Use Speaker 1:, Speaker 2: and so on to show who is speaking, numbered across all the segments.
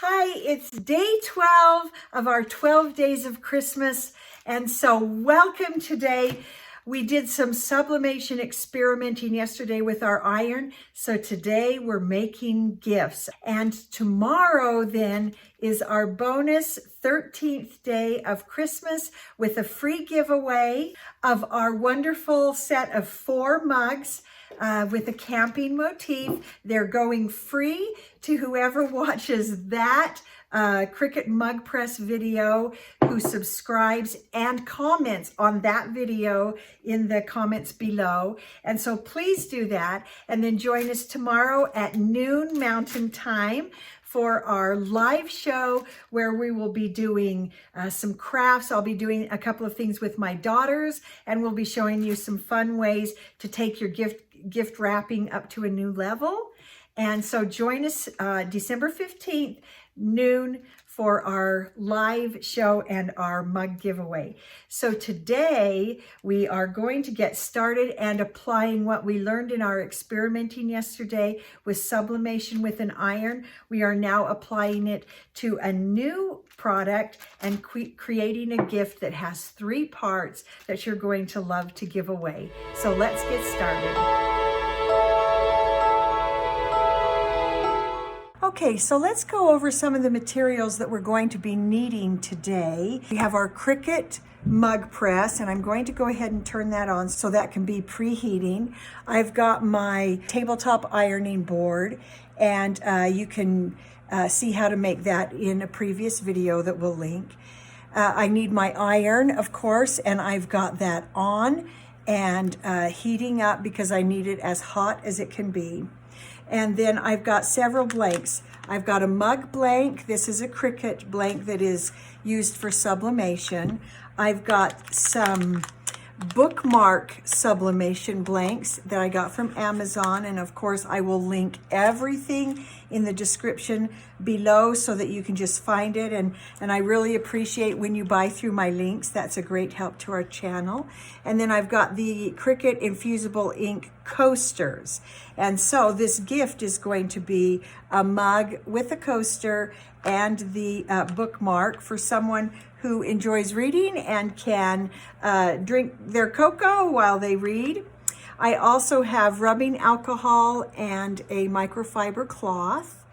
Speaker 1: Hi, it's day 12 of our 12 days of Christmas. And so welcome today. We did some sublimation experimenting yesterday with our iron. So today we're making gifts. And tomorrow then is our bonus 13th day of Christmas with a free giveaway of our wonderful set of 4 mugs with a camping motif. They're going free to whoever watches that Cricut mug press video, who subscribes and comments on that video in the comments below. And so please do that. And then join us tomorrow at noon Mountain Time for our live show where we will be doing some crafts. I'll be doing a couple of things with my daughters, and we'll be showing you some fun ways to take your gift wrapping up to a new level. And so join us December 15th, noon, for our live show and our mug giveaway. So today we are going to get started and applying what we learned in our experimenting yesterday with sublimation with an iron. We are now applying it to a new product and creating a gift that has 3 parts that you're going to love to give away. So let's get started. Okay, so let's go over some of the materials that we're going to be needing today. We have our Cricut mug press, and I'm going to go ahead and turn that on so that can be preheating. I've got my tabletop ironing board, and you can see how to make that in a previous video that we'll link. I need my iron, of course, and I've got that on and heating up because I need it as hot as it can be. And then I've got several blanks. I've got a mug blank. This is a Cricut blank that is used for sublimation. I've got some bookmark sublimation blanks that I got from Amazon. And of course, I will link everything in the description below so that you can just find it. And I really appreciate when you buy through my links. That's a great help to our channel. And then I've got the Cricut infusible ink coasters. And so this gift is going to be a mug with a coaster and the bookmark for someone who enjoys reading and can drink their cocoa while they read. I also have rubbing alcohol and a microfiber cloth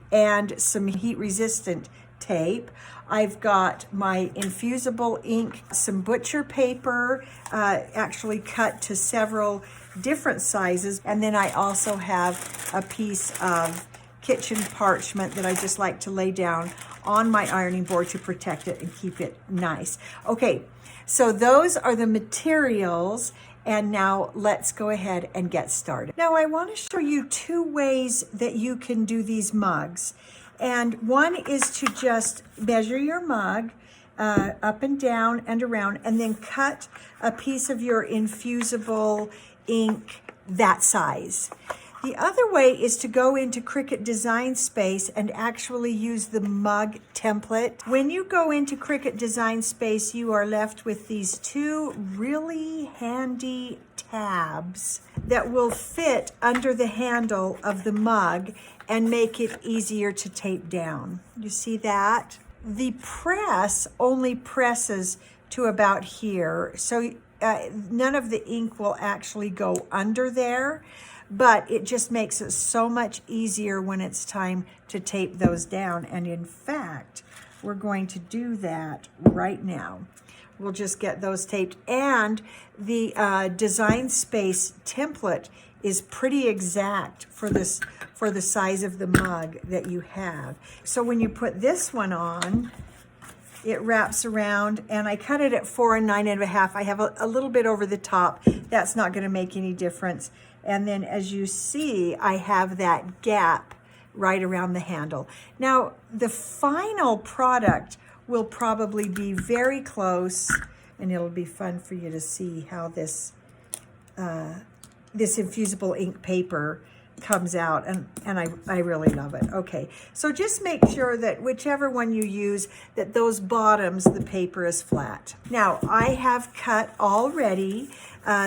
Speaker 1: and some heat resistant tape. I've got my infusible ink, some butcher paper, actually cut to several different sizes. And then I also have a piece of kitchen parchment that I just like to lay down on my ironing board to protect it and keep it nice. Okay, so those are the materials. And now let's go ahead and get started. Now I want to show you 2 ways that you can do these mugs. And one is to just measure your mug up and down and around, and then cut a piece of your infusible ink that size. The other way is to go into Cricut Design Space and actually use the mug template. When you go into Cricut Design Space, you are left with these 2 really handy tabs that will fit under the handle of the mug and make it easier to tape down. You see that? The press only presses to about here, so none of the ink will actually go under there, but it just makes it so much easier when it's time to tape those down. And in fact, we're going to do that right now. We'll just get those taped. And the Design Space template is pretty exact for this, for the size of the mug that you have. So when you put this one on, it wraps around, and I cut it at 4 9.5. I have a little bit over the top. That's not gonna make any difference. And then as you see, I have that gap right around the handle. Now, the final product will probably be very close, and it'll be fun for you to see how this, this infusible ink paper comes out, and I really love it. Okay, so just make sure that whichever one you use, that those bottoms, the paper is flat. Now, I have cut already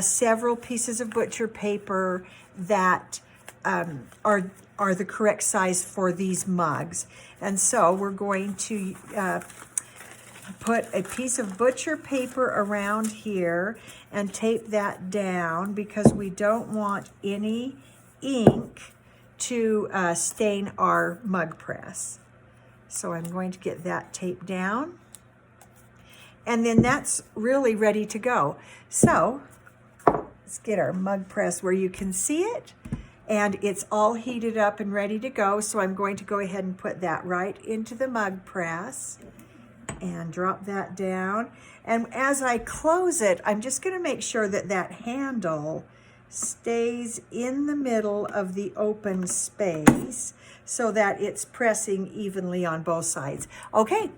Speaker 1: several pieces of butcher paper that are the correct size for these mugs. And so we're going to put a piece of butcher paper around here and tape that down because we don't want any ink to stain our mug press. So I'm going to get that taped down, and then that's really ready to go. So let's get our mug press where you can see it, and it's all heated up and ready to go. So I'm going to go ahead and put that right into the mug press and drop that down. And as I close it, I'm just going to make sure that that handle stays in the middle of the open space so that it's pressing evenly on both sides. Okay,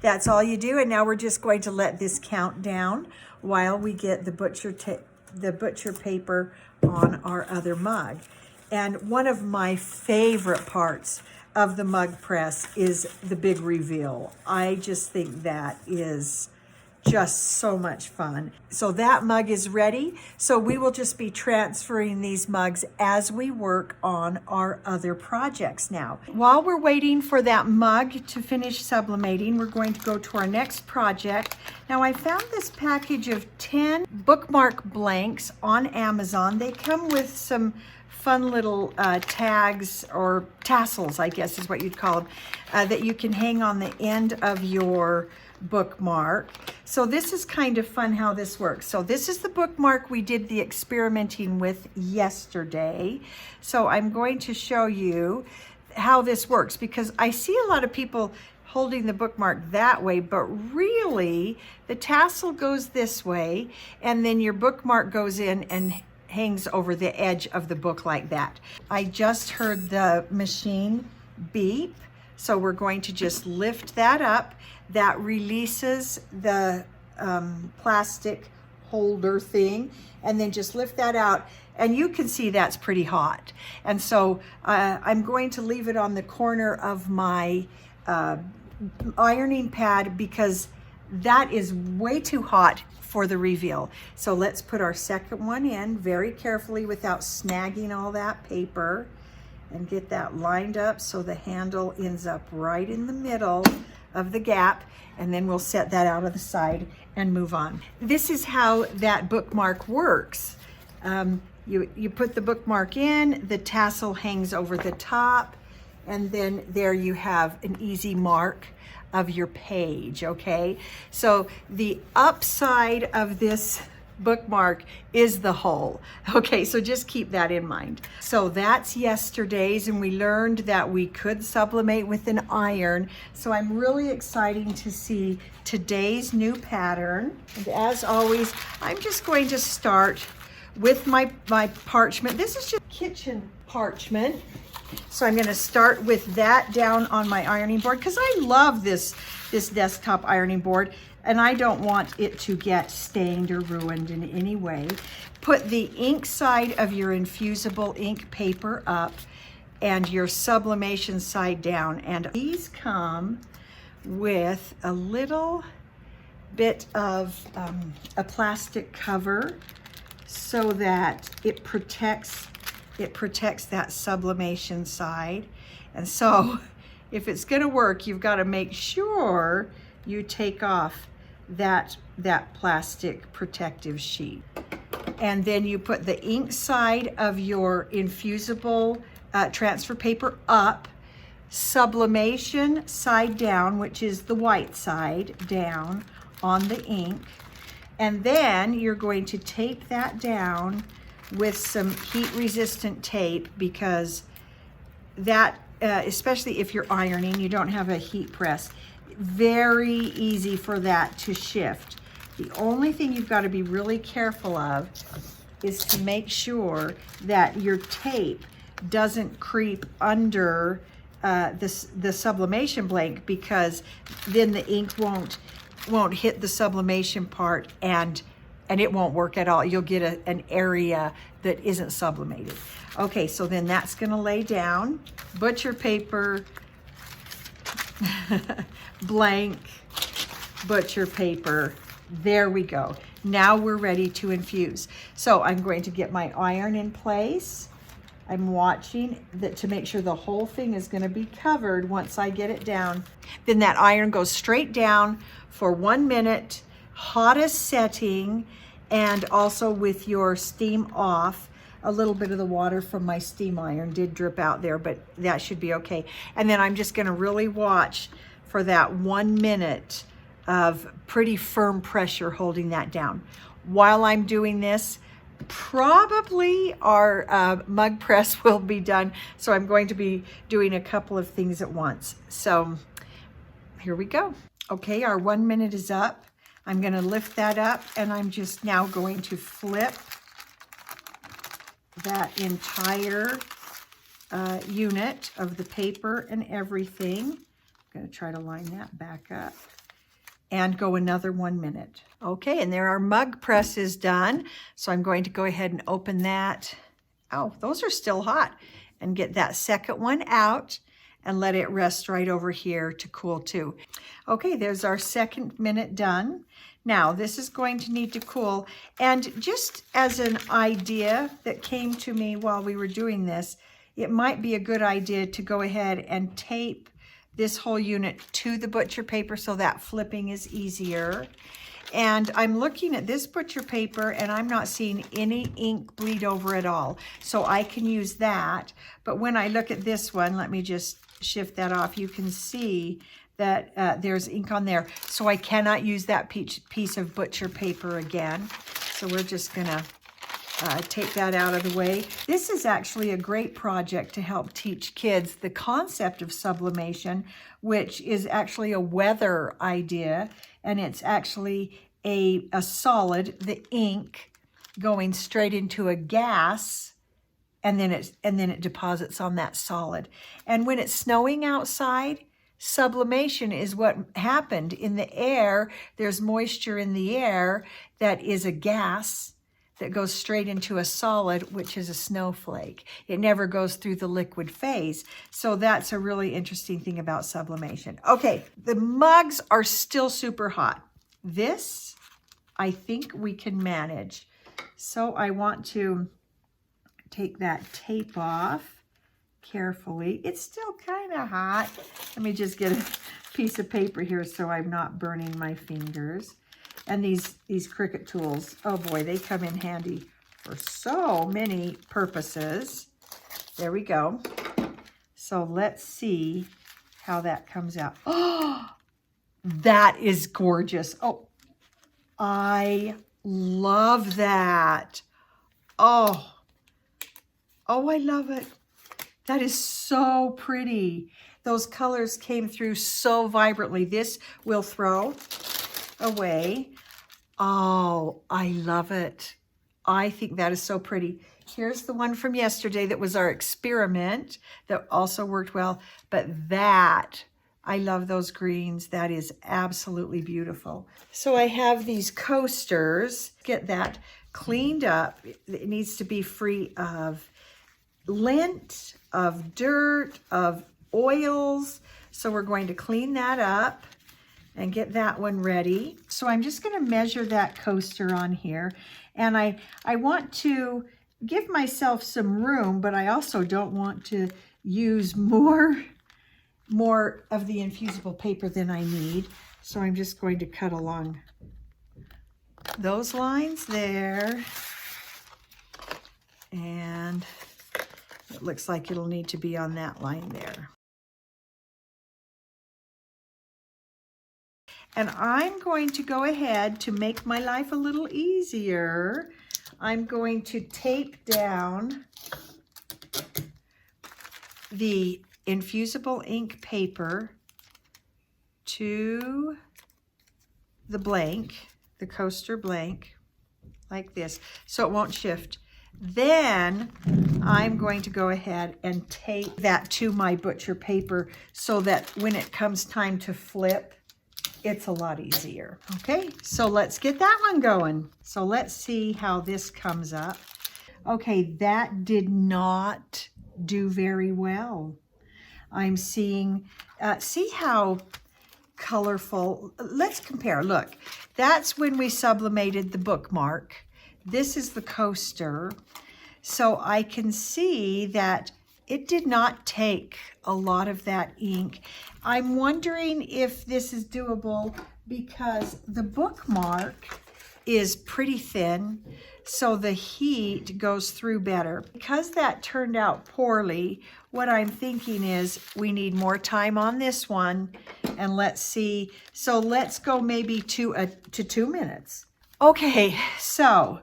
Speaker 1: that's all you do. And now we're just going to let this count down while we get the butcher paper on our other mug. And one of my favorite parts of the mug press is the big reveal. I just think that is just so much fun. So that mug is ready. So we will just be transferring these mugs as we work on our other projects now. While we're waiting for that mug to finish sublimating, we're going to go to our next project. Now I found this package of 10 bookmark blanks on Amazon. They come with some fun little tags or tassels, I guess is what you'd call them, that you can hang on the end of your bookmark. So this is kind of fun how this works. So this is the bookmark we did the experimenting with yesterday. So I'm going to show you how this works because I see a lot of people holding the bookmark that way, but really the tassel goes this way and then your bookmark goes in and hangs over the edge of the book like that. I just heard the machine beep, so we're going to just lift that up. That releases the plastic holder thing, and then just lift that out, and you can see that's pretty hot. And so I'm going to leave it on the corner of my ironing pad because that is way too hot for the reveal. So let's put our second one in very carefully without snagging all that paper and get that lined up so the handle ends up right in the middle of the gap, and then we'll set that out of the side and move on. This is how that bookmark works. You put the bookmark in, the tassel hangs over the top, and then there you have an easy mark of your page, okay? So the upside of this bookmark is the hole. Okay, so just keep that in mind. So that's yesterday's, and we learned that we could sublimate with an iron. So I'm really excited to see today's new pattern. And as always, I'm just going to start with my parchment. This is just kitchen parchment. So I'm going to start with that down on my ironing board because I love this desktop ironing board and I don't want it to get stained or ruined in any way. Put the ink side of your infusible ink paper up and your sublimation side down. And these come with a little bit of a plastic cover so that it protects that sublimation side. And so if it's going to work, you've got to make sure you take off that plastic protective sheet. And then you put the ink side of your infusible transfer paper up, sublimation side down, which is the white side, down on the ink. And then you're going to tape that down with some heat resistant tape because that, especially if you're ironing, you don't have a heat press, very easy for that to shift. The only thing you've got to be really careful of is to make sure that your tape doesn't creep under the sublimation blank, because then the ink won't hit the sublimation part and it won't work at all. You'll get an area that isn't sublimated. Okay, so then that's gonna lay down. Butcher paper, blank, butcher paper. There we go. Now we're ready to infuse. So I'm going to get my iron in place. I'm watching that to make sure the whole thing is going to be covered once I get it down. Then that iron goes straight down for 1 minute, hottest setting, and also with your steam off. A little bit of the water from my steam iron did drip out there, but that should be okay. And then I'm just going to really watch for that 1 minute of pretty firm pressure holding that down. While I'm doing this, probably our mug press will be done. So I'm going to be doing a couple of things at once. So here we go. Okay, our 1 minute is up. I'm going to lift that up, and I'm just now going to flip that entire unit of the paper and everything. I'm going to try to line that back up and go another 1 minute. Okay, and there our mug press is done. So I'm going to go ahead and open that. Oh, those are still hot. And get that second one out and let it rest right over here to cool too. Okay, there's our 2nd minute done. Now, this is going to need to cool. And just as an idea that came to me while we were doing this, it might be a good idea to go ahead and tape this whole unit to the butcher paper so that flipping is easier. And I'm looking at this butcher paper and I'm not seeing any ink bleed over at all. So I can use that. But when I look at this one, let me just shift that off. You can see that there's ink on there. So I cannot use that piece of butcher paper again. So we're just gonna take that out of the way. This is actually a great project to help teach kids the concept of sublimation, which is actually a weather idea, and it's actually a solid, the ink, going straight into a gas, and then it deposits on that solid. And when it's snowing outside, sublimation is what happened in the air. There's moisture in the air that is a gas that goes straight into a solid, which is a snowflake. It never goes through the liquid phase. So that's a really interesting thing about sublimation. Okay, the mugs are still super hot. This, I think we can manage. So I want to take that tape off carefully. It's still kind of hot. Let me just get a piece of paper here so I'm not burning my fingers. And these Cricut tools, oh boy, they come in handy for so many purposes. There we go. So let's see how that comes out. Oh, that is gorgeous. Oh, I love that. Oh, I love it. That is so pretty. Those colors came through so vibrantly. This will throw away. Oh, I love it. I think that is so pretty. Here's the one from yesterday that was our experiment that also worked well, but that, I love those greens. That is absolutely beautiful. So I have these coasters. Get that cleaned up. It needs to be free of lint, of dirt, of oils. So we're going to clean that up and get that one ready. So I'm just going to measure that coaster on here. And I want to give myself some room, but I also don't want to use more of the infusible paper than I need. So I'm just going to cut along those lines there. And it looks like it'll need to be on that line there. And I'm going to go ahead to make my life a little easier. I'm going to tape down the infusible ink paper to the blank, the coaster blank, like this, so it won't shift. Then I'm going to go ahead and tape that to my butcher paper so that when it comes time to flip, it's a lot easier. Okay, so let's get that one going. So let's see how this comes up. Okay, that did not do very well. I'm seeing, see how colorful, let's compare. Look, that's when we sublimated the bookmark. This is the coaster. So I can see that it did not take a lot of that ink. I'm wondering if this is doable because the bookmark is pretty thin, so the heat goes through better. Because that turned out poorly, what I'm thinking is we need more time on this one, and let's see. So let's go maybe to 2 minutes. Okay, so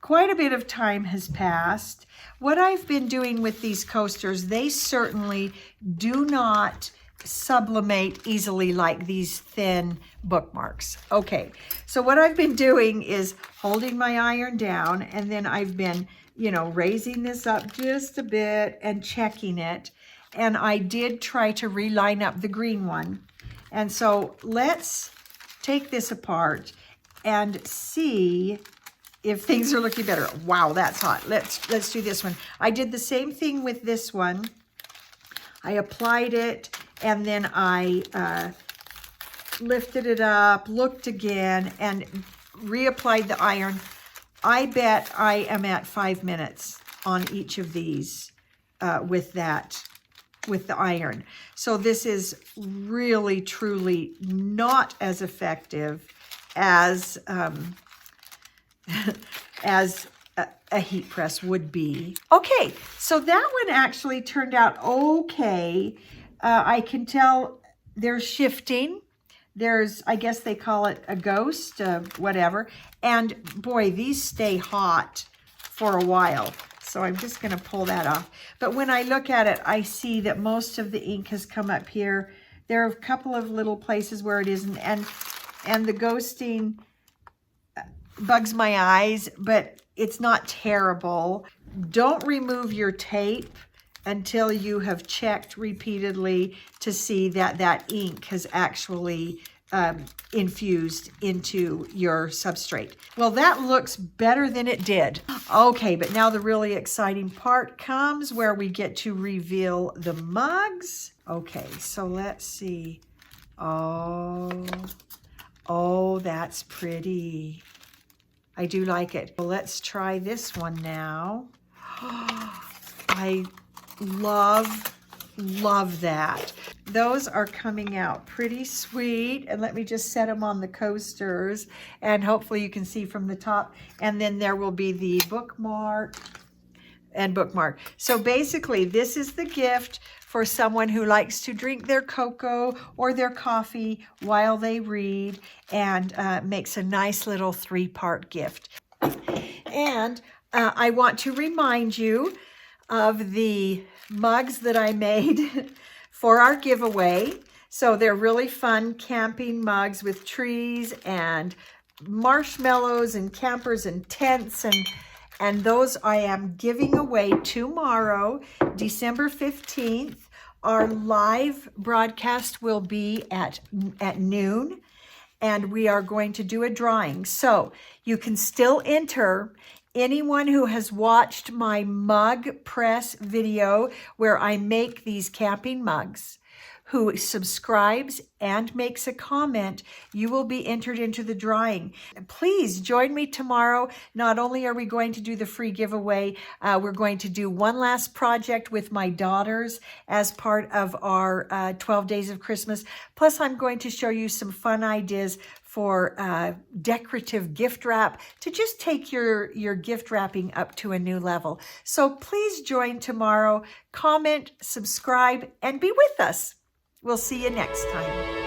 Speaker 1: quite a bit of time has passed. What I've been doing with these coasters, they certainly do not sublimate easily like these thin bookmarks. Okay, so what I've been doing is holding my iron down, and then I've been, you know, raising this up just a bit and checking it. And I did try to reline up the green one. And so let's take this apart and see if things are looking better. Wow, that's hot. Let's do this one. I did the same thing with this one. I applied it, and then I lifted it up, looked again, and reapplied the iron. I bet I am at 5 minutes on each of these with the iron. So this is really, truly not as effective as as a heat press would be. Okay, so that one actually turned out okay. I can tell there's shifting. There's, I guess they call it a ghost, whatever. And boy, these stay hot for a while. So I'm just gonna pull that off. But when I look at it, I see that most of the ink has come up here. There are a couple of little places where it isn't, and the ghosting bugs my eyes, but it's not terrible. Don't remove your tape until you have checked repeatedly to see that that ink has actually infused into your substrate. Well, that looks better than it did. Okay, but now the really exciting part comes where we get to reveal the mugs. Okay, so let's see. Oh, that's pretty. I do like it. Well, let's try this one now. I love that. Those are coming out pretty sweet. And let me just set them on the coasters, and hopefully you can see from the top. And then there will be the bookmark and bookmark. So basically, this is the gift for someone who likes to drink their cocoa or their coffee while they read, and makes a nice little 3-part gift. And I want to remind you of the mugs that I made for our giveaway. So they're really fun camping mugs with trees and marshmallows and campers and tents, and those I am giving away tomorrow, December 15th. Our live broadcast will be at noon, and we are going to do a drawing. So you can still enter. Anyone who has watched my mug press video where I make these camping mugs, who subscribes and makes a comment, you will be entered into the drawing. Please join me tomorrow. Not only are we going to do the free giveaway, we're going to do one last project with my daughters as part of our 12 Days of Christmas. Plus, I'm going to show you some fun ideas for decorative gift wrap to just take your gift wrapping up to a new level. So please join tomorrow, comment, subscribe, and be with us. We'll see you next time.